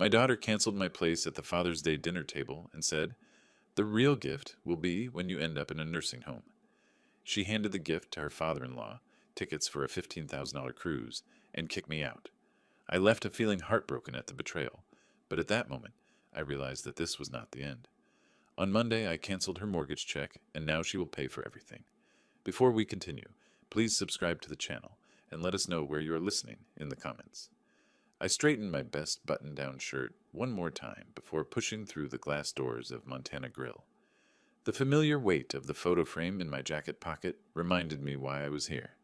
My daughter canceled my place at the Father's Day dinner table and said, "The real gift will be when you end up in a nursing home." She handed the gift to her father-in-law, tickets for a $15,000 cruise, and kicked me out. I left a feeling heartbroken at the betrayal, but at that moment, I realized that this was not the end. On Monday, I canceled her mortgage check, and now she will pay for everything. Before we continue, please subscribe to the channel and let us know where you are listening in the comments. I straightened my best button-down shirt one more time before pushing through the glass doors of Montana Grill. The familiar weight of the photo frame in my jacket pocket reminded me why I was here.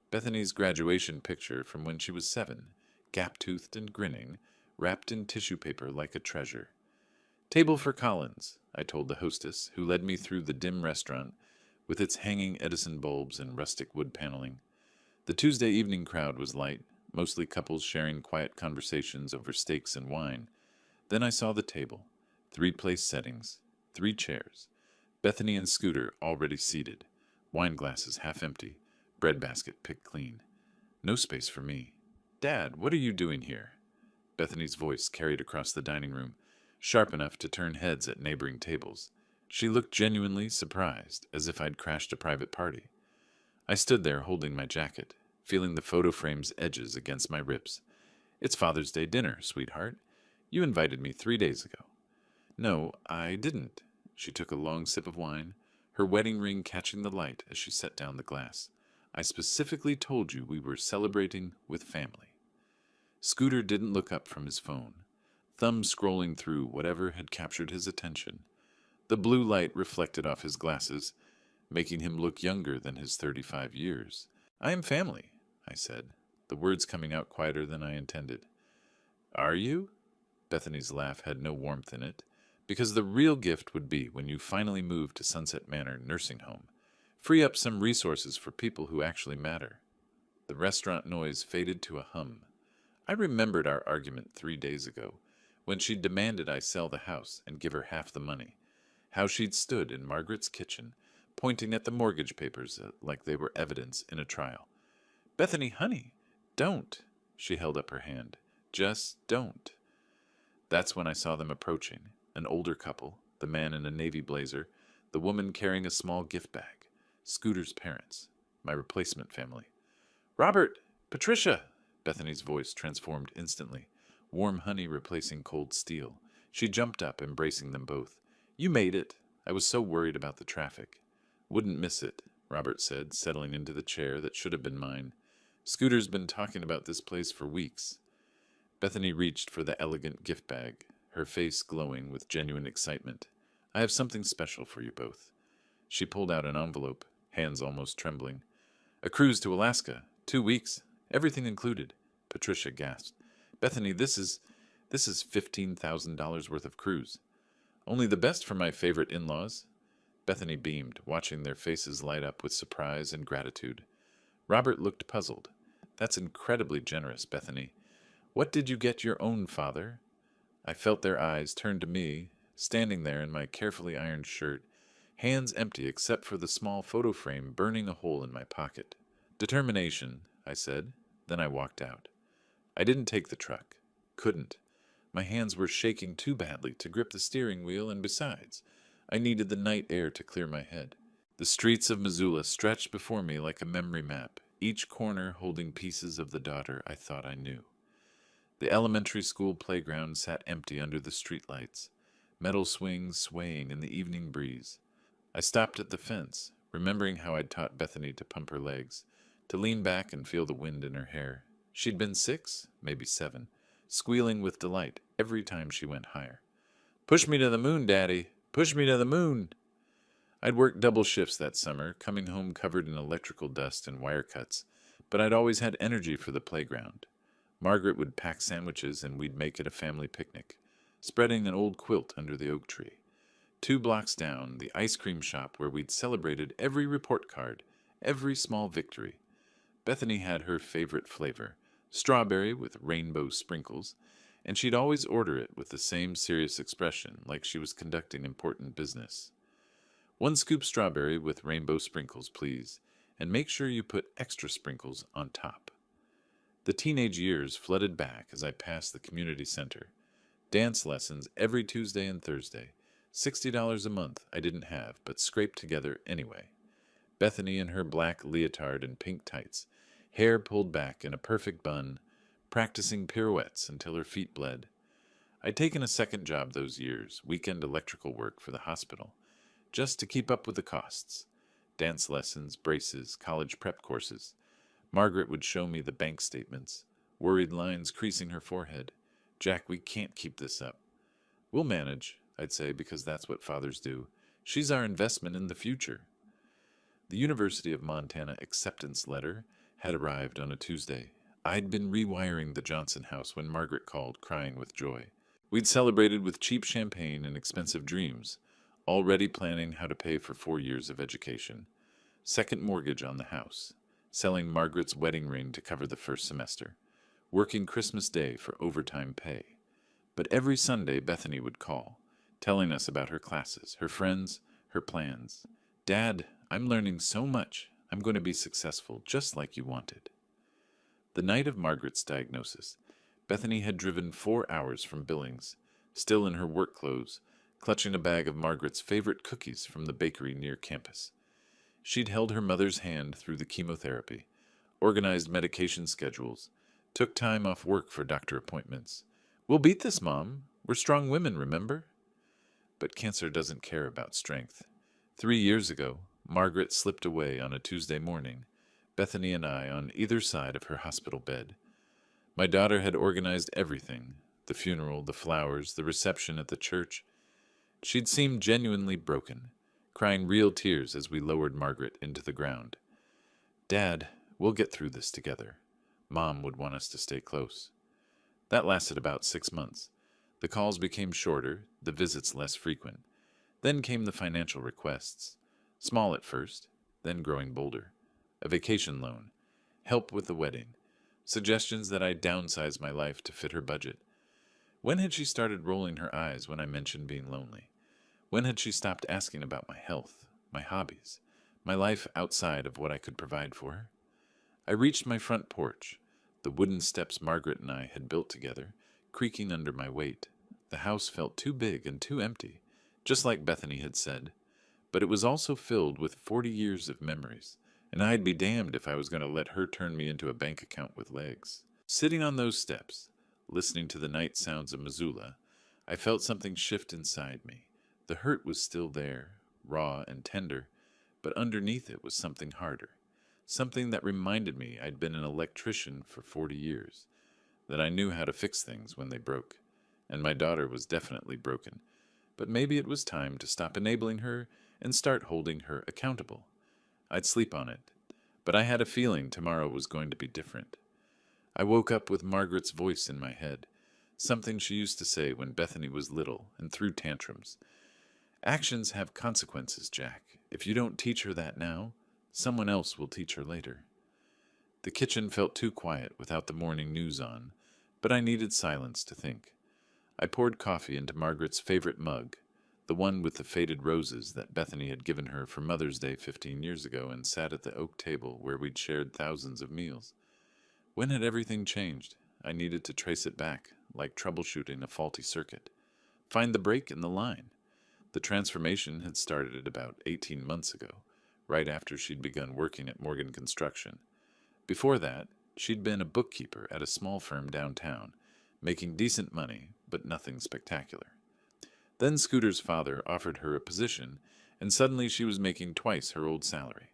Bethany's graduation picture from when she was 7, gap-toothed and grinning, wrapped in tissue paper like a treasure. "Table for Collins," I told the hostess, who led me through the dim restaurant with its hanging Edison bulbs and rustic wood paneling. The Tuesday evening crowd was light, mostly couples sharing quiet conversations over steaks and wine. Then I saw the table, 3-place settings, 3 chairs, Bethany and Scooter already seated, wine glasses half empty, breadbasket picked clean. No space for me. "Dad, what are you doing here?" Bethany's voice carried across the dining room, sharp enough to turn heads at neighboring tables. She looked genuinely surprised, as if I'd crashed a private party. I stood there holding my jacket, feeling the photo frame's edges against my ribs. "It's Father's Day dinner, sweetheart. You invited me 3 days ago." "No, I didn't." She took a long sip of wine, her wedding ring catching the light as she set down the glass. "I specifically told you we were celebrating with family." Scooter didn't look up from his phone, thumb scrolling through whatever had captured his attention. The blue light reflected off his glasses, making him look younger than his 35 years. "I am family," I said, the words coming out quieter than I intended. "Are you?" Bethany's laugh had no warmth in it, because the real gift would be when you finally move to Sunset Manor nursing home. Free up some resources for people who actually matter. The restaurant noise faded to a hum. I remembered our argument 3 days ago, when she demanded I sell the house and give her half the money. How she'd stood in Margaret's kitchen, pointing at the mortgage papers like they were evidence in a trial. "Bethany, honey, don't." She held up her hand. "Just don't." That's when I saw them approaching, an older couple, the man in a navy blazer, the woman carrying a small gift bag. Scooter's parents, my replacement family. "Robert! Patricia!" Bethany's voice transformed instantly, warm honey replacing cold steel. She jumped up, embracing them both. "You made it. I was so worried about the traffic." "Wouldn't miss it," Robert said, settling into the chair that should have been mine. "Scooter's been talking about this place for weeks." Bethany reached for the elegant gift bag, her face glowing with genuine excitement. "I have something special for you both." She pulled out an envelope, hands almost trembling. "A cruise to Alaska, 2 weeks, everything included." Patricia gasped. "Bethany, this is $15,000 worth of cruise. Only the best for my favorite in-laws." Bethany beamed, watching their faces light up with surprise and gratitude. Robert looked puzzled. "That's incredibly generous, Bethany. What did you get your own father?" I felt their eyes turn to me, standing there in my carefully ironed shirt, hands empty except for the small photo frame burning a hole in my pocket. "Determination," I said. Then I walked out. I didn't take the truck. Couldn't. My hands were shaking too badly to grip the steering wheel, and besides, I needed the night air to clear my head. The streets of Missoula stretched before me like a memory map, each corner holding pieces of the daughter I thought I knew. The elementary school playground sat empty under the streetlights, metal swings swaying in the evening breeze. I stopped at the fence, remembering how I'd taught Bethany to pump her legs, to lean back and feel the wind in her hair. She'd been 6, maybe 7, squealing with delight every time she went higher. "Push me to the moon, Daddy! Push me to the moon!" I'd worked double shifts that summer, coming home covered in electrical dust and wire cuts, but I'd always had energy for the playground. Margaret would pack sandwiches and we'd make it a family picnic, spreading an old quilt under the oak tree. 2 blocks down, the ice cream shop where we'd celebrated every report card, every small victory. Bethany had her favorite flavor, strawberry with rainbow sprinkles, and she'd always order it with the same serious expression, like she was conducting important business. "1 scoop strawberry with rainbow sprinkles, please, and make sure you put extra sprinkles on top." The teenage years flooded back as I passed the community center. Dance lessons every Tuesday and Thursday. $60 a month I didn't have, but scraped together anyway. Bethany in her black leotard and pink tights, hair pulled back in a perfect bun, practicing pirouettes until her feet bled. I'd taken a second job those years, weekend electrical work for the hospital, just to keep up with the costs. Dance lessons, braces, college prep courses. Margaret would show me the bank statements, worried lines creasing her forehead. Jack, we can't keep this up. We'll manage, I'd say, because that's what fathers do. She's our investment in the future. The University of Montana acceptance letter had arrived on a Tuesday. I'd been rewiring the Johnson house when Margaret called, crying with joy. We'd celebrated with cheap champagne and expensive dreams, already planning how to pay for 4 years of education. Second mortgage on the house. Selling Margaret's wedding ring to cover the first semester. Working Christmas Day for overtime pay. But every Sunday Bethany would call, telling us about her classes, her friends, her plans. Dad, I'm learning so much. I'm going to be successful, just like you wanted. The night of Margaret's diagnosis, Bethany had driven 4 hours from Billings, still in her work clothes, clutching a bag of Margaret's favorite cookies from the bakery near campus. She'd held her mother's hand through the chemotherapy, organized medication schedules, took time off work for doctor appointments. We'll beat this, Mom. We're strong women, remember? But cancer doesn't care about strength. 3 years ago, Margaret slipped away on a Tuesday morning, Bethany and I on either side of her hospital bed. My daughter had organized everything, the funeral, the flowers, the reception at the church. She'd seemed genuinely broken, crying real tears as we lowered Margaret into the ground. Dad, we'll get through this together. Mom would want us to stay close. That lasted about 6 months. The calls became shorter, the visits less frequent. Then came the financial requests. Small at first, then growing bolder. A vacation loan, help with the wedding, suggestions that I downsize my life to fit her budget. When had she started rolling her eyes when I mentioned being lonely? When had she stopped asking about my health, my hobbies, my life outside of what I could provide for her? I reached my front porch, the wooden steps Margaret and I had built together, creaking under my weight. The house felt too big and too empty, just like Bethany had said. But it was also filled with 40 years of memories, and I'd be damned if I was going to let her turn me into a bank account with legs. Sitting on those steps, listening to the night sounds of Missoula, I felt something shift inside me. The hurt was still there, raw and tender, but underneath it was something harder. Something that reminded me I'd been an electrician for 40 years, that I knew how to fix things when they broke. And my daughter was definitely broken. But maybe it was time to stop enabling her and start holding her accountable. I'd sleep on it, but I had a feeling tomorrow was going to be different. I woke up with Margaret's voice in my head, something she used to say when Bethany was little and threw tantrums. Actions have consequences, Jack. If you don't teach her that now, someone else will teach her later. The kitchen felt too quiet without the morning news on, but I needed silence to think. I poured coffee into Margaret's favorite mug, the one with the faded roses that Bethany had given her for Mother's Day 15 years ago, and sat at the oak table where we'd shared thousands of meals. When had everything changed? I needed to trace it back, like troubleshooting a faulty circuit. Find the break in the line. The transformation had started about 18 months ago, right after she'd begun working at Morgan Construction. Before that, she'd been a bookkeeper at a small firm downtown, making decent money, but nothing spectacular. Then Scooter's father offered her a position, and suddenly she was making twice her old salary.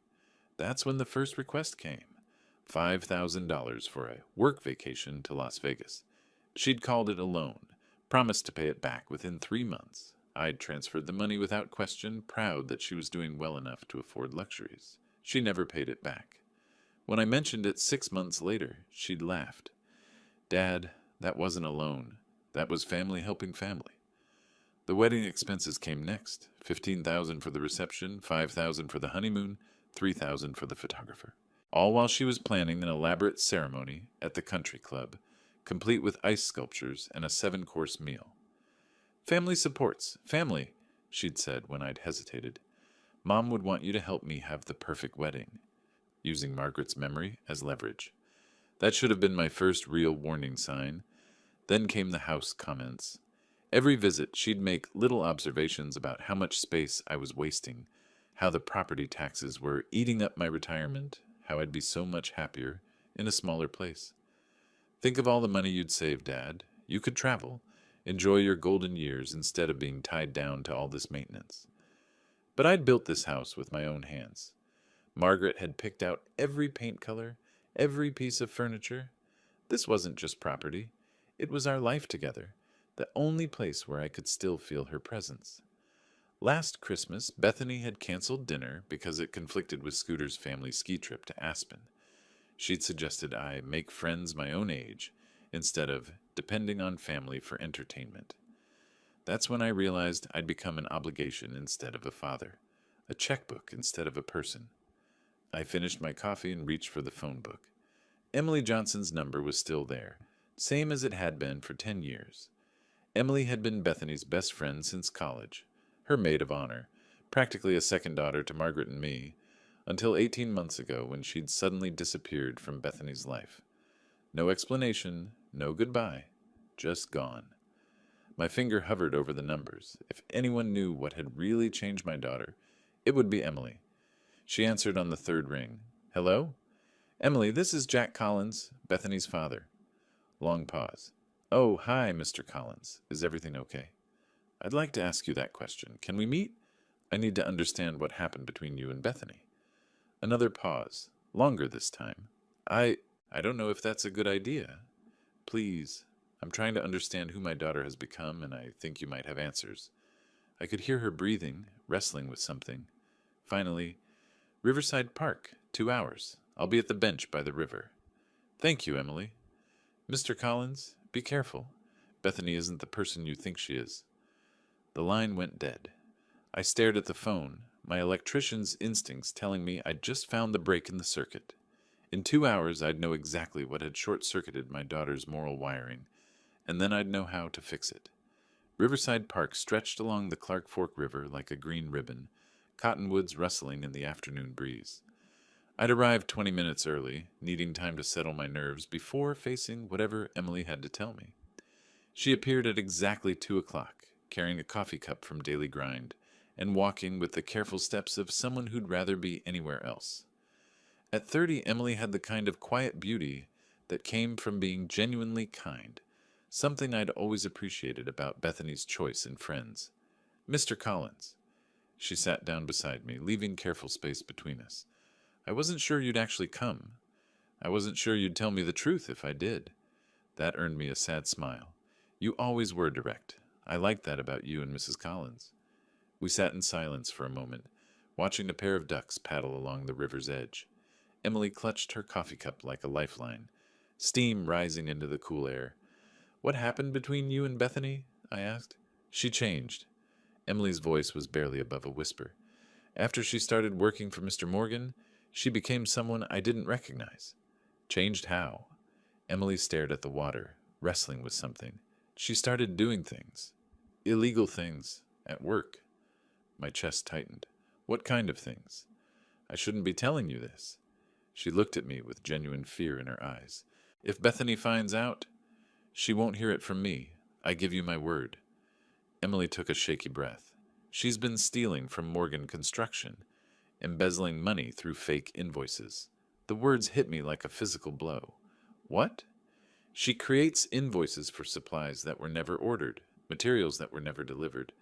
That's when the first request came. $5,000 for a work vacation to Las Vegas. She'd called it a loan, promised to pay it back within 3 months. I'd transferred the money without question, proud that she was doing well enough to afford luxuries. She never paid it back. When I mentioned it 6 months later, she'd laughed. Dad, that wasn't a loan. That was family helping family. The wedding expenses came next. $15,000 for the reception, $5,000 for the honeymoon, $3,000 for the photographer. All while she was planning an elaborate ceremony at the country club, complete with ice sculptures and a 7-course meal. Family supports. Family, she'd said when I'd hesitated. Mom would want you to help me have the perfect wedding, using Margaret's memory as leverage. That should have been my first real warning sign. Then came the house comments. Every visit, she'd make little observations about how much space I was wasting, how the property taxes were eating up my retirement, how I'd be so much happier in a smaller place. Think of all the money you'd save, Dad. You could travel, enjoy your golden years instead of being tied down to all this maintenance. But I'd built this house with my own hands. Margaret had picked out every paint color, every piece of furniture. This wasn't just property. It was our life together, the only place where I could still feel her presence. Last Christmas, Bethany had canceled dinner because it conflicted with Scooter's family ski trip to Aspen. She'd suggested I make friends my own age instead of depending on family for entertainment. That's when I realized I'd become an obligation instead of a father, a checkbook instead of a person. I finished my coffee and reached for the phone book. Emily Johnson's number was still there, same as it had been for 10 years. Emily had been Bethany's best friend since college, her maid of honor, practically a second daughter to Margaret and me, until 18 months ago when she'd suddenly disappeared from Bethany's life. No explanation, no goodbye, just gone. My finger hovered over the numbers. If anyone knew what had really changed my daughter, it would be Emily. She answered on the third ring. Hello? Emily, this is Jack Collins, Bethany's father. Long pause. Oh, hi, Mr. Collins. Is everything okay? I'd like to ask you that question. Can we meet? I need to understand what happened between you and Bethany. Another pause. Longer this time. I don't know if that's a good idea. Please. I'm trying to understand who my daughter has become, and I think you might have answers. I could hear her breathing, wrestling with something. Finally, Riverside Park, 2 hours. I'll be at the bench by the river. Thank you, Emily. Mr. Collins, be careful. Bethany isn't the person you think she is. The line went dead. I stared at the phone, my electrician's instincts telling me I'd just found the break in the circuit. In 2 hours, I'd know exactly what had short-circuited my daughter's moral wiring, and then I'd know how to fix it. Riverside Park stretched along the Clark Fork River like a green ribbon, cottonwoods rustling in the afternoon breeze. I'd arrived 20 minutes early, needing time to settle my nerves before facing whatever Emily had to tell me. She appeared at exactly 2 o'clock, carrying a coffee cup from Daily Grind, and walking with the careful steps of someone who'd rather be anywhere else. At 30, Emily had the kind of quiet beauty that came from being genuinely kind, something I'd always appreciated about Bethany's choice in friends. Mr. Collins. She sat down beside me, leaving careful space between us. I wasn't sure you'd actually come. I wasn't sure you'd tell me the truth if I did. That earned me a sad smile. You always were direct. I liked that about you and Mrs. Collins. We sat in silence for a moment, watching a pair of ducks paddle along the river's edge. Emily clutched her coffee cup like a lifeline, steam rising into the cool air. What happened between you and Bethany? I asked. She changed. Emily's voice was barely above a whisper. After she started working for Mr. Morgan, she became someone I didn't recognize. Changed how? Emily stared at the water, wrestling with something. She started doing things. Illegal things. At work. My chest tightened. What kind of things? I shouldn't be telling you this. She looked at me with genuine fear in her eyes. If Bethany finds out, she won't hear it from me. I give you my word. Emily took a shaky breath. She's been stealing from Morgan Construction, embezzling money through fake invoices. The words hit me like a physical blow. What? She creates invoices for supplies that were never ordered, materials that were never delivered.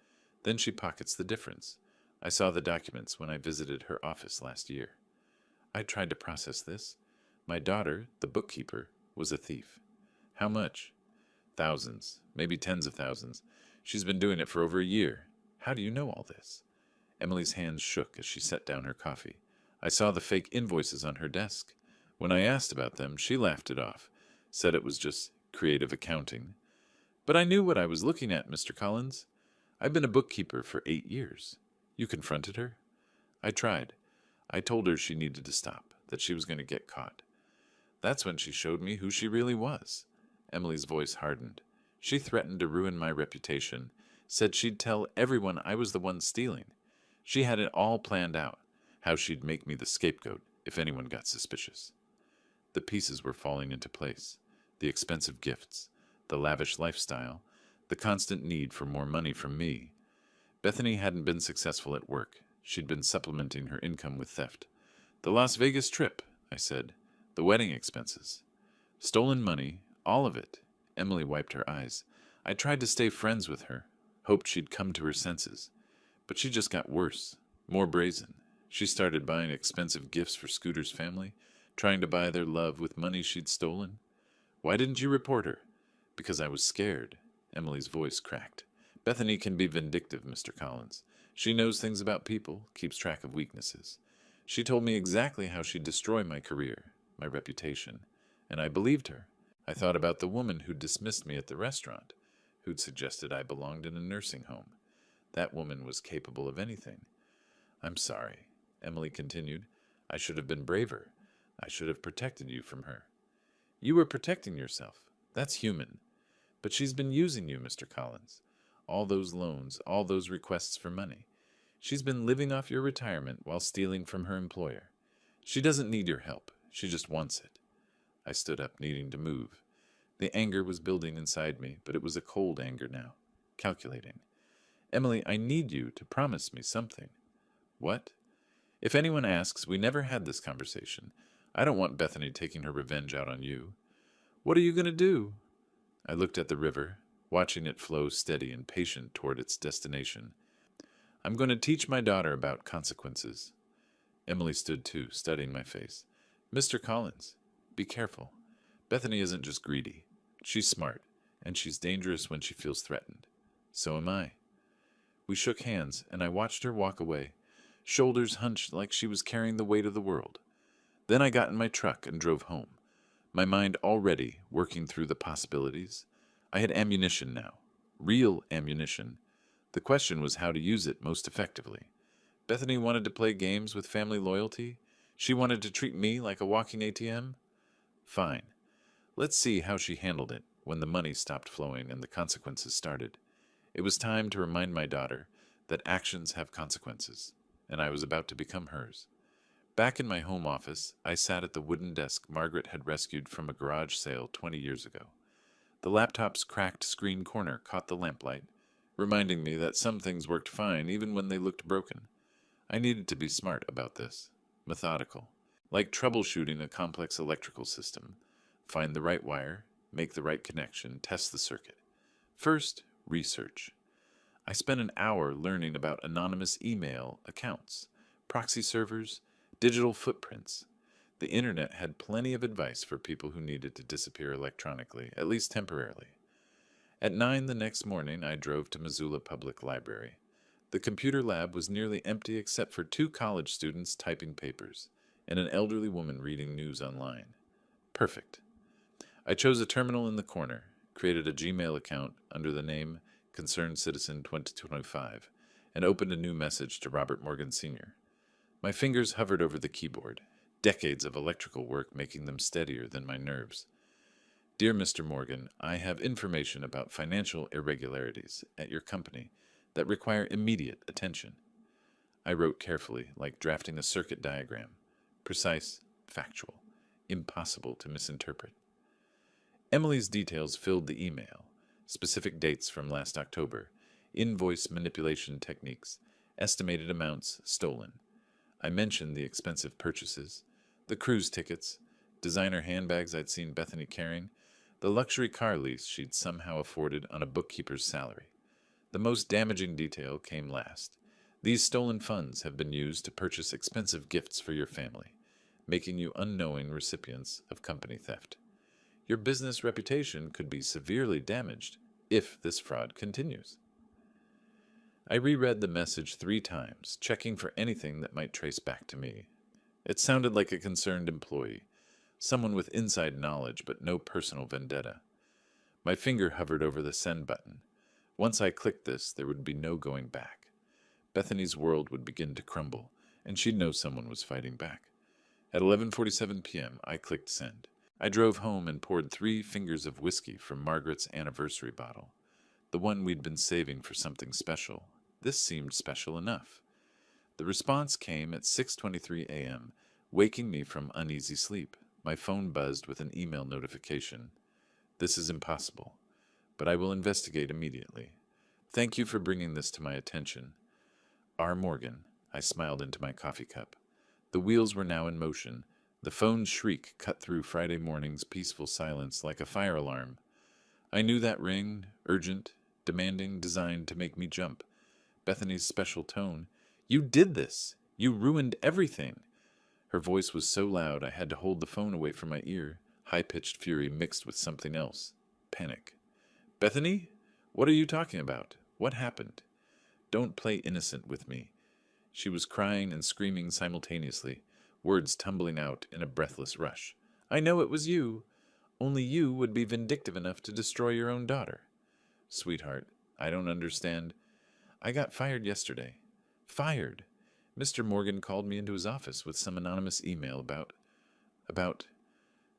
Then she pockets the difference. I saw the documents when I visited her office last year. I tried to process this. My daughter, the bookkeeper, was a thief. How much? Thousands, maybe tens of thousands. She's been doing it for over a year. How do you know all this? Emily's hands shook as she set down her coffee. I saw the fake invoices on her desk. When I asked about them, she laughed it off, said it was just creative accounting. But I knew what I was looking at, Mr. Collins. I've been a bookkeeper for 8 years. You confronted her? I tried. I told her she needed to stop, that she was going to get caught. That's when she showed me who she really was. Emily's voice hardened. She threatened to ruin my reputation, said she'd tell everyone I was the one stealing. She had it all planned out, how she'd make me the scapegoat if anyone got suspicious. The pieces were falling into place. The expensive gifts, the lavish lifestyle, The constant need for more money from me. Bethany hadn't been successful at work. She'd been supplementing her income with theft. The Las Vegas trip, I said. The wedding expenses. Stolen money, all of it. Emily wiped her eyes. I tried to stay friends with her, hoped she'd come to her senses. But she just got worse, more brazen. She started buying expensive gifts for Scooter's family, trying to buy their love with money she'd stolen. Why didn't you report her? Because I was scared. Emily's voice cracked. Bethany can be vindictive, Mr. Collins. She knows things about people, keeps track of weaknesses. She told me exactly how she'd destroy my career, my reputation, and I believed her. I thought about the woman who'd dismissed me at the restaurant, who'd suggested I belonged in a nursing home. That woman was capable of anything. I'm sorry, Emily continued. I should have been braver. I should have protected you from her. You were protecting yourself. That's human. But she's been using you, Mr. Collins. All those loans, all those requests for money. She's been living off your retirement while stealing from her employer. She doesn't need your help. She just wants it. I stood up, needing to move. The anger was building inside me, but it was a cold anger now, calculating. Emily, I need you to promise me something. What? If anyone asks, we never had this conversation. I don't want Bethany taking her revenge out on you. What are you going to do? I looked at the river, watching it flow steady and patient toward its destination. I'm going to teach my daughter about consequences. Emily stood too, studying my face. Mr. Collins, be careful. Bethany isn't just greedy. She's smart, and she's dangerous when she feels threatened. So am I. We shook hands, and I watched her walk away, shoulders hunched like she was carrying the weight of the world. Then I got in my truck and drove home, my mind already working through the possibilities. I had ammunition now, real ammunition. The question was how to use it most effectively. Bethany wanted to play games with family loyalty. She wanted to treat me like a walking ATM. Fine. Let's see how she handled it when the money stopped flowing and the consequences started. It was time to remind my daughter that actions have consequences, and I was about to become hers. Back in my home office, I sat at the wooden desk Margaret had rescued from a garage sale 20 years ago. The laptop's cracked screen corner caught the lamplight, reminding me that some things worked fine even when they looked broken. I needed to be smart about this, methodical, like troubleshooting a complex electrical system. Find the right wire, make the right connection, test the circuit. First, research. I spent an hour learning about anonymous email accounts, proxy servers, digital footprints. The internet had plenty of advice for people who needed to disappear electronically, at least temporarily. At 9 the next morning, I drove to Missoula Public Library. The computer lab was nearly empty except for 2 college students typing papers and an elderly woman reading news online. Perfect. I chose a terminal in the corner, created a Gmail account under the name Concerned Citizen 2025, and opened a new message to Robert Morgan Sr. My fingers hovered over the keyboard, decades of electrical work making them steadier than my nerves. Dear Mr. Morgan, I have information about financial irregularities at your company that require immediate attention. I wrote carefully, like drafting a circuit diagram. Precise, factual, impossible to misinterpret. Emily's details filled the email. Specific dates from last October, invoice manipulation techniques, estimated amounts stolen. I mentioned the expensive purchases, the cruise tickets, designer handbags I'd seen Bethany carrying, the luxury car lease she'd somehow afforded on a bookkeeper's salary. The most damaging detail came last. These stolen funds have been used to purchase expensive gifts for your family, making you unknowing recipients of company theft. Your business reputation could be severely damaged if this fraud continues. I reread the message 3 times, checking for anything that might trace back to me. It sounded like a concerned employee, someone with inside knowledge but no personal vendetta. My finger hovered over the send button. Once I clicked this, there would be no going back. Bethany's world would begin to crumble, and she'd know someone was fighting back. At 11:47 p.m., I clicked send. I drove home and poured 3 fingers of whiskey from Margaret's anniversary bottle, the one we'd been saving for something special. This seemed special enough. The response came at 6:23 a.m., waking me from uneasy sleep. My phone buzzed with an email notification. This is impossible. but I will investigate immediately. Thank you for bringing this to my attention. R. Morgan. I smiled into my coffee cup. The wheels were now in motion. The phone's shriek cut through Friday morning's peaceful silence like a fire alarm. I knew that ring, urgent, demanding, designed to make me jump. Bethany's special tone. You did this! You ruined everything! Her voice was so loud I had to hold the phone away from my ear, high-pitched fury mixed with something else. Panic. Bethany? What are you talking about? What happened? Don't play innocent with me. She was crying and screaming simultaneously, words tumbling out in a breathless rush. I know it was you. Only you would be vindictive enough to destroy your own daughter. Sweetheart, I don't understand. I got fired yesterday. Fired. Mr. Morgan called me into his office with some anonymous email about...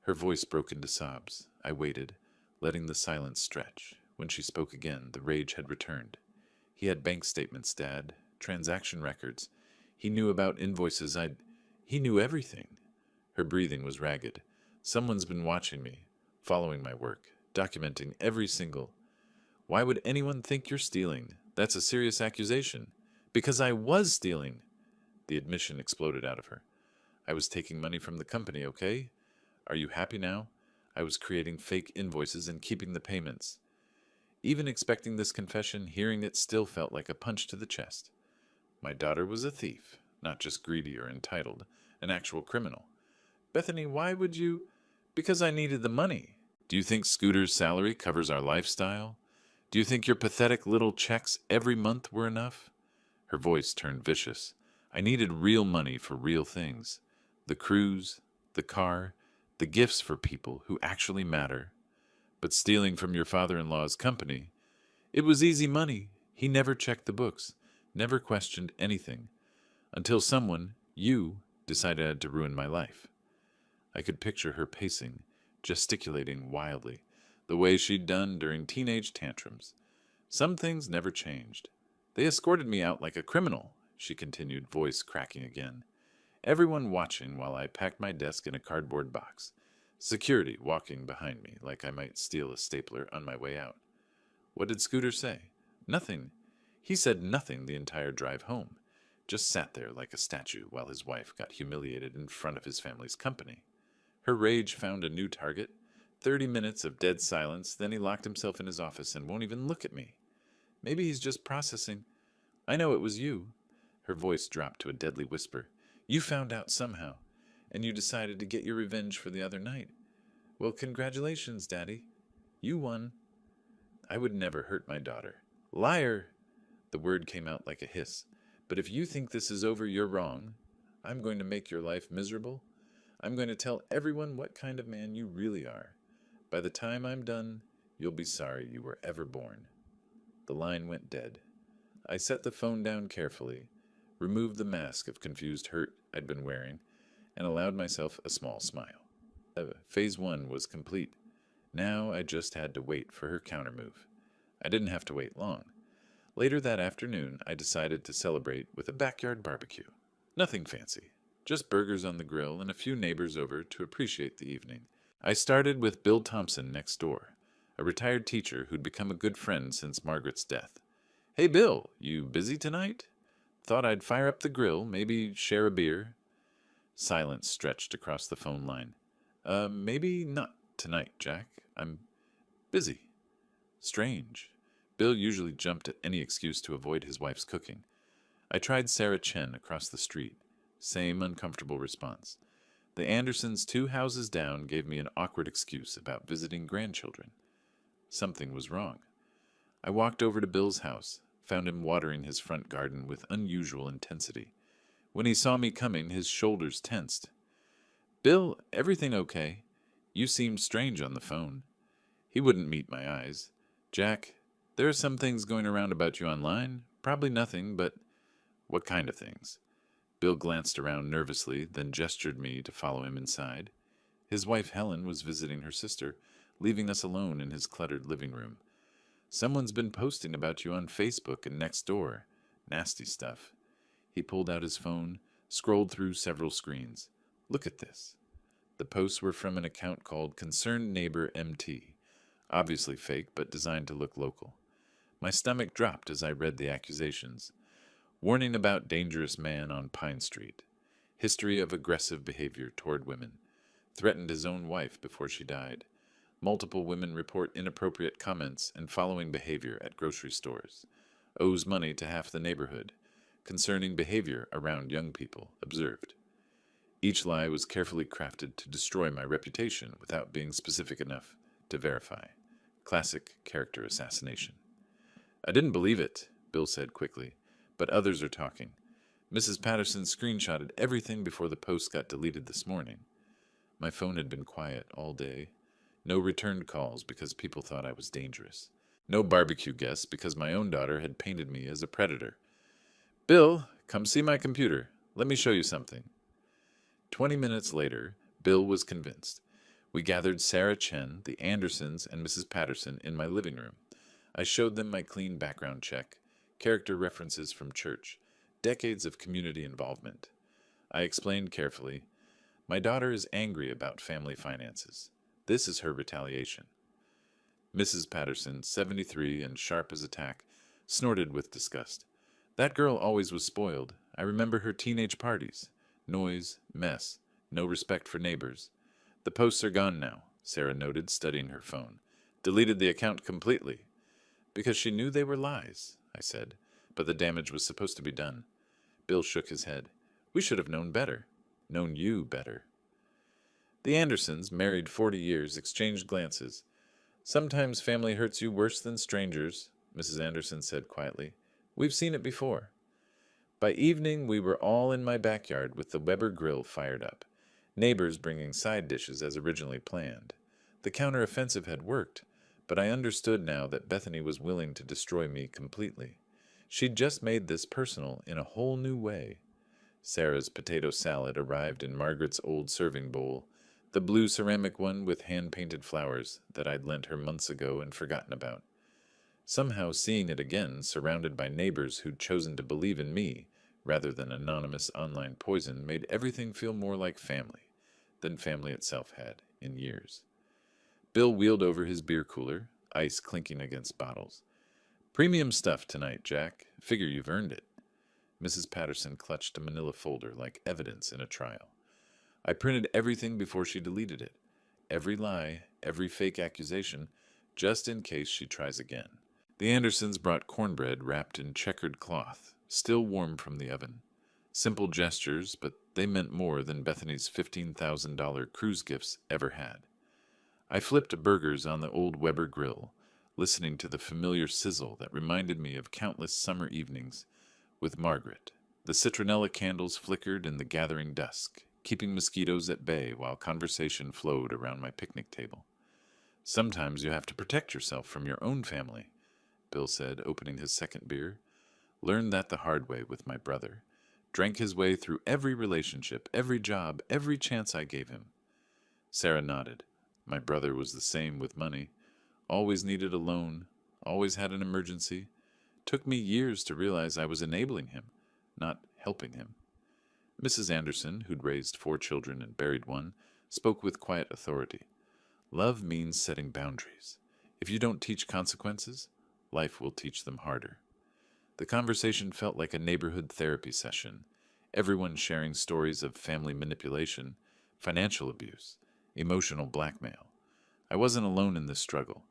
Her voice broke into sobs. I waited, letting the silence stretch. When she spoke again, the rage had returned. He had bank statements, Dad, transaction records. He knew about invoices He knew everything. Her breathing was ragged. Someone's been watching me, following my work, documenting every single... Why would anyone think you're stealing? That's a serious accusation. Because I was stealing. The admission exploded out of her. I was taking money from the company, okay? Are you happy now? I was creating fake invoices and keeping the payments. Even expecting this confession, hearing it still felt like a punch to the chest. My daughter was a thief, not just greedy or entitled, an actual criminal. Bethany, why would you... Because I needed the money. Do you think Scooter's salary covers our lifestyle? Do you think your pathetic little checks every month were enough? Her voice turned vicious. I needed real money for real things. The cruise, the car, the gifts for people who actually matter. But stealing from your father-in-law's company, it was easy money. He never checked the books, never questioned anything, until someone, you, decided to ruin my life. I could picture her pacing, gesticulating wildly, the way she'd done during teenage tantrums. Some things never changed. They escorted me out like a criminal, she continued, voice cracking again. Everyone watching while I packed my desk in a cardboard box. Security walking behind me like I might steal a stapler on my way out. What did Scooter say? Nothing. He said nothing the entire drive home. Just sat there like a statue while his wife got humiliated in front of his family's company. Her rage found a new target. 30 minutes of dead silence, then he locked himself in his office and won't even look at me. Maybe he's just processing. I know it was you. Her voice dropped to a deadly whisper. You found out somehow, and you decided to get your revenge for the other night. Well, congratulations, Daddy. You won. I would never hurt my daughter. Liar! The word came out like a hiss. But if you think this is over, you're wrong. I'm going to make your life miserable. I'm going to tell everyone what kind of man you really are. By the time I'm done, you'll be sorry you were ever born. The line went dead. I set the phone down carefully, removed the mask of confused hurt I'd been wearing, and allowed myself a small smile. Phase 1 was complete. Now I just had to wait for her countermove. I didn't have to wait long. Later that afternoon, I decided to celebrate with a backyard barbecue. Nothing fancy, just burgers on the grill and a few neighbors over to appreciate the evening. I started with Bill Thompson next door, a retired teacher who'd become a good friend since Margaret's death. Hey, Bill, you busy tonight? Thought I'd fire up the grill, maybe share a beer. Silence stretched across the phone line. Maybe not tonight, Jack. I'm busy. Strange. Bill usually jumped at any excuse to avoid his wife's cooking. I tried Sarah Chen across the street. Same uncomfortable response. The Andersons 2 houses down gave me an awkward excuse about visiting grandchildren. Something was wrong. I walked over to Bill's house, found him watering his front garden with unusual intensity. When he saw me coming, his shoulders tensed. Bill, everything okay? You seemed strange on the phone. He wouldn't meet my eyes. Jack, there are some things going around about you online. Probably nothing, but... What kind of things? Bill glanced around nervously, then gestured me to follow him inside. His wife Helen was visiting her sister, leaving us alone in his cluttered living room. Someone's been posting about you on Facebook and Nextdoor. Nasty stuff. He pulled out his phone, scrolled through several screens. Look at this. The posts were from an account called Concerned Neighbor MT, obviously fake but designed to look local. My stomach dropped as I read the accusations. Warning about dangerous man on Pine Street. History of aggressive behavior toward women. Threatened his own wife before she died. Multiple women report inappropriate comments and following behavior at grocery stores. Owes money to half the neighborhood. Concerning behavior around young people observed. Each lie was carefully crafted to destroy my reputation without being specific enough to verify. Classic character assassination. I didn't believe it, Bill said quickly, but others are talking. Mrs. Patterson screenshotted everything before the post got deleted this morning. My phone had been quiet all day. No returned calls because people thought I was dangerous. No barbecue guests because my own daughter had painted me as a predator. Bill, come see my computer. Let me show you something. 20 minutes later, Bill was convinced. We gathered Sarah Chen, the Andersons, and Mrs. Patterson in my living room. I showed them my clean background check, character references from church, decades of community involvement. I explained carefully, my daughter is angry about family finances. This is her retaliation. Mrs. Patterson, 73 and sharp as a tack, snorted with disgust. That girl always was spoiled. I remember her teenage parties. Noise, mess, no respect for neighbors. The posts are gone now, Sarah noted, studying her phone. Deleted the account completely. Because she knew they were lies, I said, but the damage was supposed to be done. Bill shook his head. We should have known better. Known you better. The Andersons, married 40 years, exchanged glances. Sometimes family hurts you worse than strangers, Mrs. Anderson said quietly. We've seen it before. By evening, we were all in my backyard with the Weber grill fired up, neighbors bringing side dishes as originally planned. The counteroffensive had worked, but I understood now that Bethany was willing to destroy me completely. She'd just made this personal in a whole new way. Sarah's potato salad arrived in Margaret's old serving bowl, the blue ceramic one with hand-painted flowers that I'd lent her months ago and forgotten about. Somehow seeing it again, surrounded by neighbors who'd chosen to believe in me, rather than anonymous online poison, made everything feel more like family than family itself had in years. Bill wheeled over his beer cooler, ice clinking against bottles. Premium stuff tonight, Jack. Figure you've earned it. Mrs. Patterson clutched a manila folder like evidence in a trial. I printed everything before she deleted it. Every lie, every fake accusation, just in case she tries again. The Andersons brought cornbread wrapped in checkered cloth, still warm from the oven. Simple gestures, but they meant more than Bethany's $15,000 cruise gifts ever had. I flipped burgers on the old Weber grill, listening to the familiar sizzle that reminded me of countless summer evenings with Margaret. The citronella candles flickered in the gathering dusk, keeping mosquitoes at bay while conversation flowed around my picnic table. Sometimes you have to protect yourself from your own family, Bill said, opening his second beer. Learned that the hard way with my brother. Drank his way through every relationship, every job, every chance I gave him. Sarah nodded. My brother was the same with money. Always needed a loan, always had an emergency. Took me years to realize I was enabling him, not helping him. Mrs. Anderson, who'd raised 4 children and buried one, spoke with quiet authority. Love means setting boundaries. If you don't teach consequences, life will teach them harder. The conversation felt like a neighborhood therapy session, everyone sharing stories of family manipulation, financial abuse, emotional blackmail. I wasn't alone in this struggle.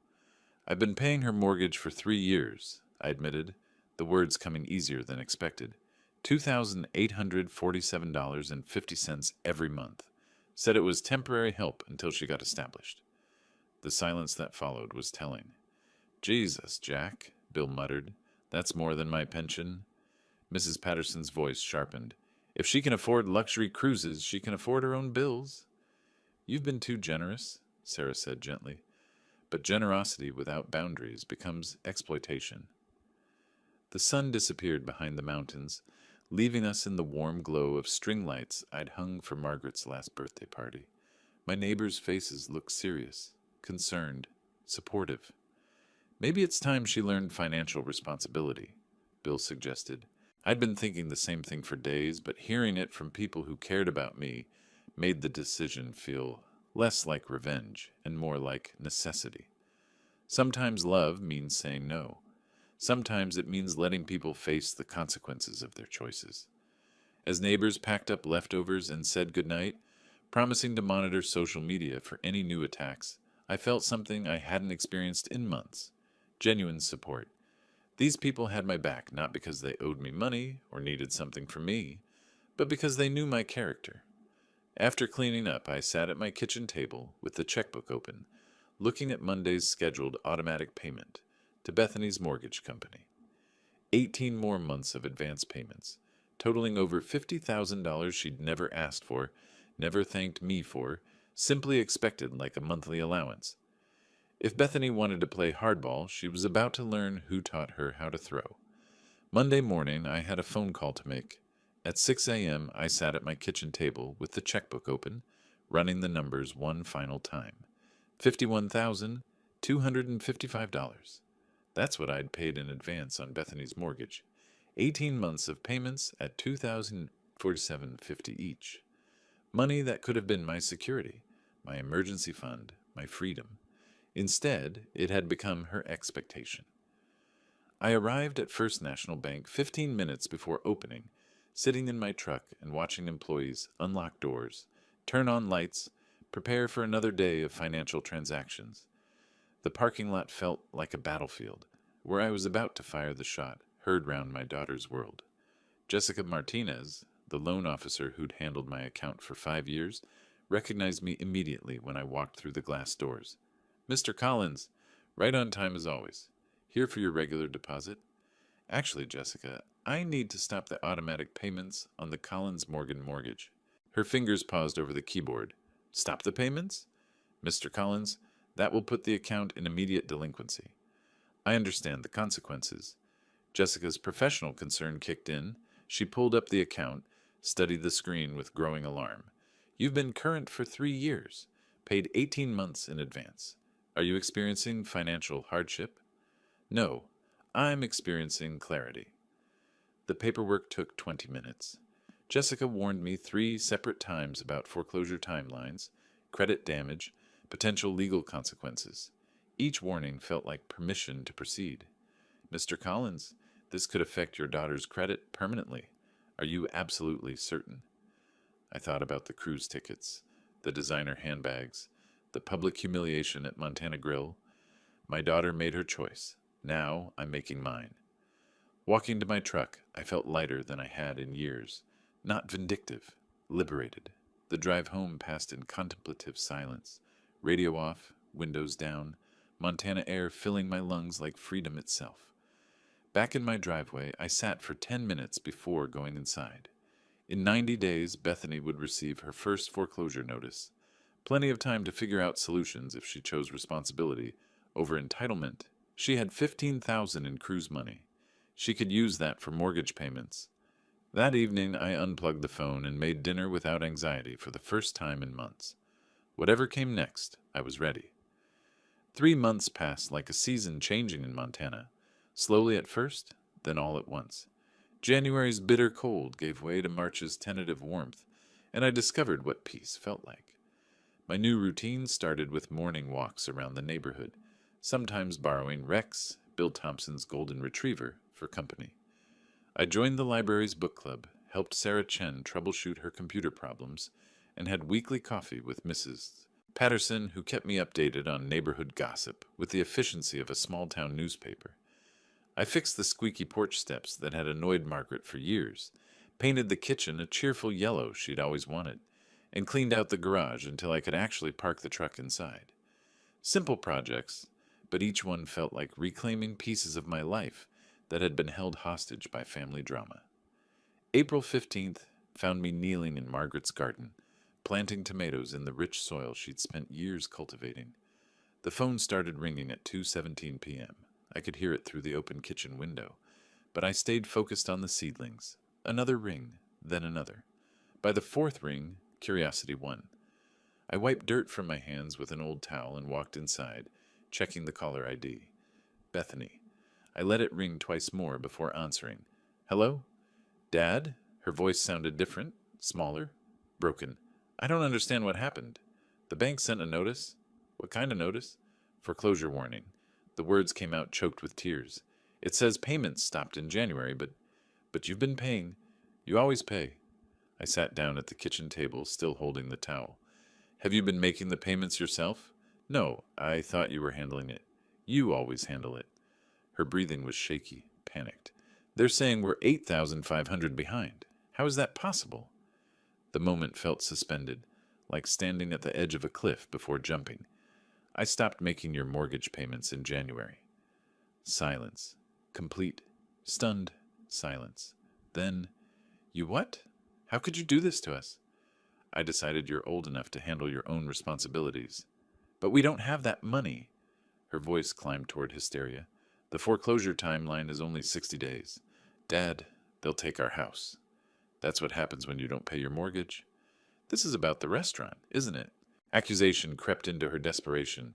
I've been paying her mortgage for 3 years, I admitted, the words coming easier than expected. $2,847.50 every month. Said it was temporary help until she got established. The silence that followed was telling. Jesus, Jack, Bill muttered. That's more than my pension. Mrs. Patterson's voice sharpened. If she can afford luxury cruises, she can afford her own bills. You've been too generous, Sarah said gently. But generosity without boundaries becomes exploitation. The sun disappeared behind the mountains, leaving us in the warm glow of string lights I'd hung for Margaret's last birthday party. My neighbors' faces looked serious, concerned, supportive. Maybe it's time she learned financial responsibility, Bill suggested. I'd been thinking the same thing for days, but hearing it from people who cared about me made the decision feel less like revenge and more like necessity. Sometimes love means saying no. Sometimes it means letting people face the consequences of their choices. As neighbors packed up leftovers and said goodnight, promising to monitor social media for any new attacks, I felt something I hadn't experienced in months: genuine support. These people had my back not because they owed me money or needed something from me, but because they knew my character. After cleaning up, I sat at my kitchen table with the checkbook open, looking at Monday's scheduled automatic payment to Bethany's mortgage company. 18 more months of advance payments, totaling over $50,000 she'd never asked for, never thanked me for, simply expected like a monthly allowance. If Bethany wanted to play hardball, she was about to learn who taught her how to throw. Monday morning, I had a phone call to make. At 6 a.m., I sat at my kitchen table with the checkbook open, running the numbers one final time. $51,255. That's what I'd paid in advance on Bethany's mortgage. 18 months of payments at $2,047.50 each. Money that could have been my security, my emergency fund, my freedom. Instead, it had become her expectation. I arrived at First National Bank 15 minutes before opening, sitting in my truck and watching employees unlock doors, turn on lights, prepare for another day of financial transactions. The parking lot felt like a battlefield, where I was about to fire the shot heard round my daughter's world. Jessica Martinez, the loan officer who'd handled my account for 5 years, recognized me immediately when I walked through the glass doors. "Mr. Collins, right on time as always. Here for your regular deposit." "Actually, Jessica, I need to stop the automatic payments on the Collins Morgan mortgage." Her fingers paused over the keyboard. "Stop the payments?" "Mr. Collins, that will put the account in immediate delinquency." "I understand the consequences." Jessica's professional concern kicked in. She pulled up the account, studied the screen with growing alarm. "You've been current for 3 years, paid 18 months in advance. Are you experiencing financial hardship?" "No, I'm experiencing clarity." The paperwork took 20 minutes. Jessica warned me 3 separate times about foreclosure timelines, credit damage, potential legal consequences. Each warning felt like permission to proceed. "Mr. Collins, this could affect your daughter's credit permanently. Are you absolutely certain?" I thought about the cruise tickets, the designer handbags, the public humiliation at Montana Grill. My daughter made her choice. Now I'm making mine. Walking to my truck, I felt lighter than I had in years. Not vindictive, liberated. The drive home passed in contemplative silence. Radio off, windows down, Montana air filling my lungs like freedom itself. Back in my driveway, I sat for 10 minutes before going inside. In 90 days, Bethany would receive her first foreclosure notice. Plenty of time to figure out solutions if she chose responsibility over entitlement. She had $15,000 in cruise money. She could use that for mortgage payments. That evening, I unplugged the phone and made dinner without anxiety for the first time in months. Whatever came next, I was ready. 3 months passed like a season changing in Montana, slowly at first, then all at once. January's bitter cold gave way to March's tentative warmth, and I discovered what peace felt like. My new routine started with morning walks around the neighborhood, sometimes borrowing Rex, Bill Thompson's golden retriever, for company. I joined the library's book club, helped Sarah Chen troubleshoot her computer problems, and had weekly coffee with Mrs. Patterson, who kept me updated on neighborhood gossip with the efficiency of a small-town newspaper. I fixed the squeaky porch steps that had annoyed Margaret for years, painted the kitchen a cheerful yellow she'd always wanted, and cleaned out the garage until I could actually park the truck inside. Simple projects, but each one felt like reclaiming pieces of my life that had been held hostage by family drama. April 15th found me kneeling in Margaret's garden, planting tomatoes in the rich soil she'd spent years cultivating. The phone started ringing at 2:17 p.m. I could hear it through the open kitchen window, but I stayed focused on the seedlings. Another ring, then another. By the 4th ring, curiosity won. I wiped dirt from my hands with an old towel and walked inside, checking the caller ID. Bethany. I let it ring twice more before answering. "Hello? Dad?" Her voice sounded different, smaller, broken. "I don't understand what happened. The bank sent a notice." "What kind of notice?" "Foreclosure warning. The words came out choked with tears. It says payments stopped in January, but you've been paying. You always pay. I sat down at the kitchen table, still holding the towel. Have you been making the payments yourself? No, I thought you were handling it. You always handle it. Her breathing was shaky, panicked. They're saying we're 8,500 behind. How is that possible? The moment felt suspended, like standing at the edge of a cliff before jumping. I stopped making your mortgage payments in January. Silence. Complete, stunned silence. Then, you what? How could you do this to us? I decided you're old enough to handle your own responsibilities. But we don't have that money. Her voice climbed toward hysteria. The foreclosure timeline is only 60 days. Dad, they'll take our house. That's what happens when you don't pay your mortgage. This is about the restaurant, isn't it? Accusation crept into her desperation.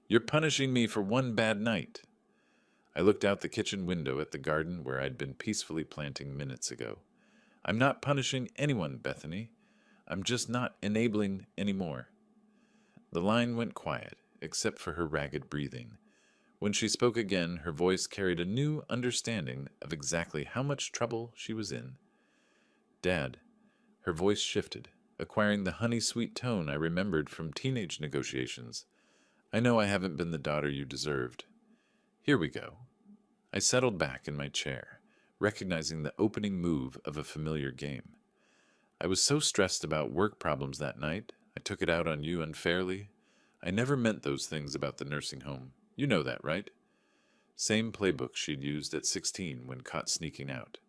You're punishing me for one bad night. I looked out the kitchen window at the garden where I'd been peacefully planting minutes ago. I'm not punishing anyone, Bethany. I'm just not enabling anymore. The line went quiet, except for her ragged breathing. When she spoke again, her voice carried a new understanding of exactly how much trouble she was in. Dad. Her voice shifted, acquiring the honey-sweet tone I remembered from teenage negotiations. I know I haven't been the daughter you deserved. Here we go. I settled back in my chair, recognizing the opening move of a familiar game. I was so stressed about work problems that night, I took it out on you unfairly. I never meant those things about the nursing home. You know that, right? Same playbook she'd used at 16 when caught sneaking out.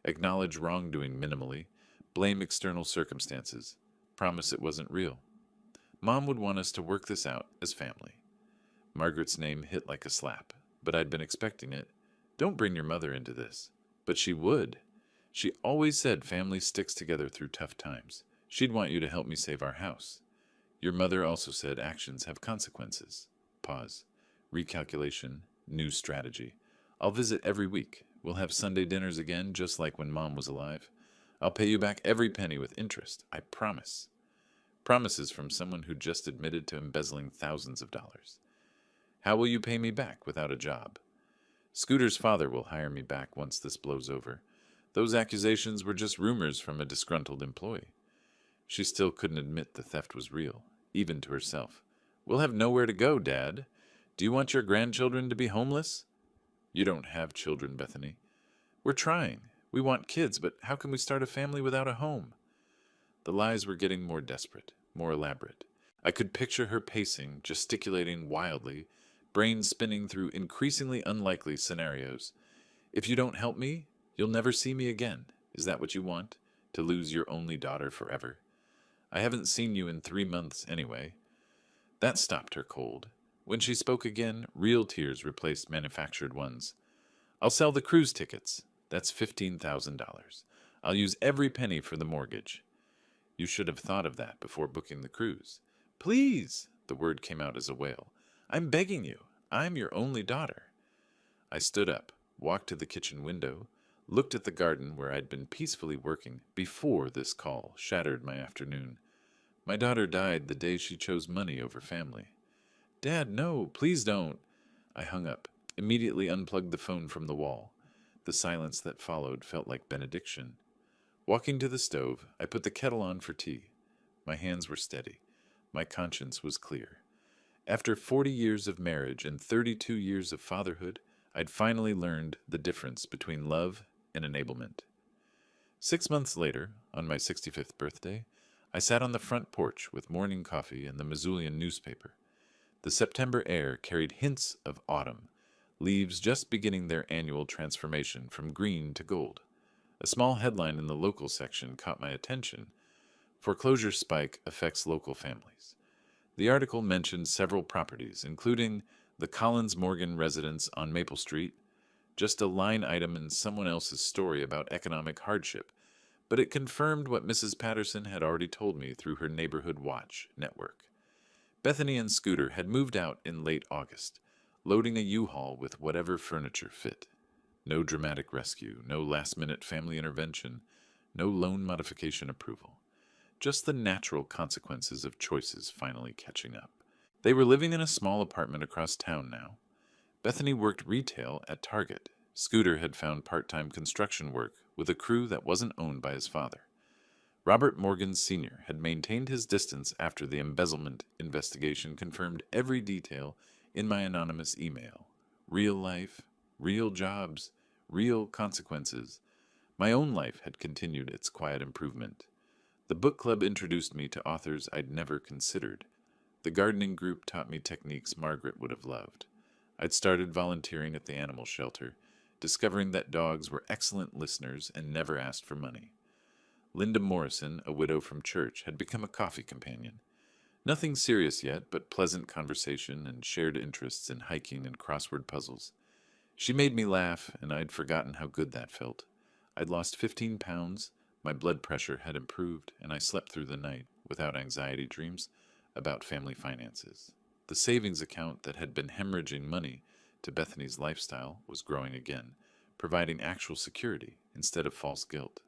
Acknowledge wrongdoing minimally, blame external circumstances, promise it wasn't real. Mom would want us to work this out as family. Margaret's name hit like a slap, but I'd been expecting it. Don't bring your mother into this. But she would. She always said family sticks together through tough times. She'd want you to help me save our house. Your mother also said actions have consequences. Pause. Recalculation. New strategy. I'll visit every week. We'll have Sunday dinners again, just like when Mom was alive. I'll pay you back every penny with interest. I promise. Promises from someone who just admitted to embezzling thousands of dollars. How will you pay me back without a job? Scooter's father will hire me back once this blows over. Those accusations were just rumors from a disgruntled employee. She still couldn't admit the theft was real, even to herself. We'll have nowhere to go, Dad. Do you want your grandchildren to be homeless? You don't have children, Bethany. We're trying. We want kids, but how can we start a family without a home? The lies were getting more desperate, more elaborate. I could picture her pacing, gesticulating wildly, brain spinning through increasingly unlikely scenarios. If you don't help me, you'll never see me again. Is that what you want? To lose your only daughter forever? I haven't seen you in 3 months anyway. That stopped her cold. When she spoke again, real tears replaced manufactured ones. I'll sell the cruise tickets. That's $15,000. I'll use every penny for the mortgage. You should have thought of that before booking the cruise. Please, the word came out as a wail. I'm begging you. I'm your only daughter. I stood up, walked to the kitchen window, looked at the garden where I'd been peacefully working before this call shattered my afternoon. My daughter died the day she chose money over family. Dad, no, please don't. I hung up, immediately unplugged the phone from the wall. The silence that followed felt like benediction. Walking to the stove, I put the kettle on for tea. My hands were steady. My conscience was clear. After 40 years of marriage and 32 years of fatherhood, I'd finally learned the difference between love and enablement. 6 months later, on my 65th birthday, I sat on the front porch with morning coffee and the Missoulian newspaper. The September air carried hints of autumn, leaves just beginning their annual transformation from green to gold. A small headline in the local section caught my attention. Foreclosure spike affects local families. The article mentioned several properties, including the Collins Morgan residence on Maple Street, just a line item in someone else's story about economic hardship, but it confirmed what Mrs. Patterson had already told me through her Neighborhood Watch network. Bethany and Scooter had moved out in late August, loading a U-Haul with whatever furniture fit. No dramatic rescue, no last-minute family intervention, no loan modification approval. Just the natural consequences of choices finally catching up. They were living in a small apartment across town now. Bethany worked retail at Target. Scooter had found part-time construction work with a crew that wasn't owned by his father. Robert Morgan Sr. had maintained his distance after the embezzlement investigation confirmed every detail in my anonymous email. Real life, real jobs, real consequences. My own life had continued its quiet improvement. The book club introduced me to authors I'd never considered. The gardening group taught me techniques Margaret would have loved. I'd started volunteering at the animal shelter, discovering that dogs were excellent listeners and never asked for money. Linda Morrison, a widow from church, had become a coffee companion. Nothing serious yet, but pleasant conversation and shared interests in hiking and crossword puzzles. She made me laugh, and I'd forgotten how good that felt. I'd lost 15 pounds, my blood pressure had improved, and I slept through the night without anxiety dreams about family finances. The savings account that had been hemorrhaging money to Bethany's lifestyle was growing again, providing actual security instead of false guilt.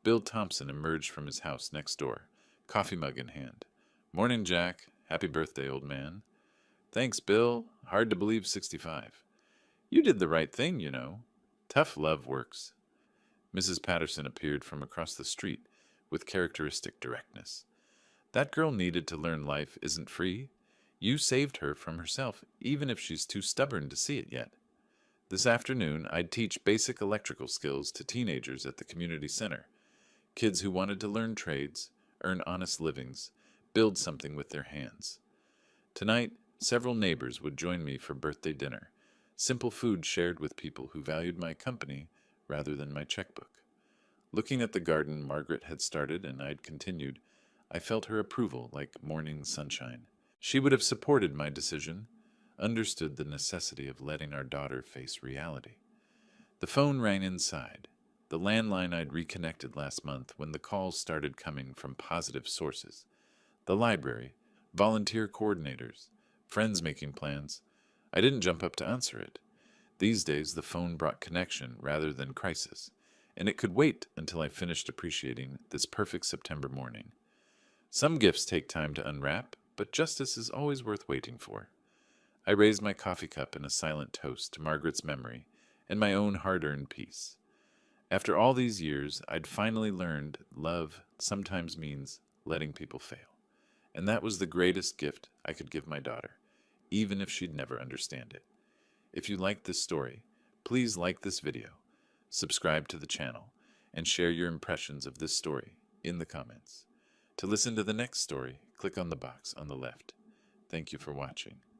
Bill Thompson emerged from his house next door, coffee mug in hand. "Morning, Jack. Happy birthday, old man." "Thanks, Bill. Hard to believe 65. You did the right thing, you know. Tough love works." Mrs. Patterson appeared from across the street with characteristic directness. "That girl needed to learn life isn't free. You saved her from herself, even if she's too stubborn to see it yet. This afternoon, I'd teach basic electrical skills to teenagers at the community center. Kids who wanted to learn trades, earn honest livings, build something with their hands. Tonight, several neighbors would join me for birthday dinner, simple food shared with people who valued my company rather than my checkbook. Looking at the garden Margaret had started and I'd continued, I felt her approval like morning sunshine. She would have supported my decision, understood the necessity of letting our daughter face reality. The phone rang inside. The landline I'd reconnected last month when the calls started coming from positive sources. The library, volunteer coordinators, friends making plans. I didn't jump up to answer it. These days the phone brought connection rather than crisis, and it could wait until I finished appreciating this perfect September morning. Some gifts take time to unwrap, but justice is always worth waiting for. I raised my coffee cup in a silent toast to Margaret's memory and my own hard-earned peace. After all these years, I'd finally learned love sometimes means letting people fail. And that was the greatest gift I could give my daughter, even if she'd never understand it. If you liked this story, please like this video, subscribe to the channel, and share your impressions of this story in the comments. To listen to the next story, click on the box on the left. Thank you for watching.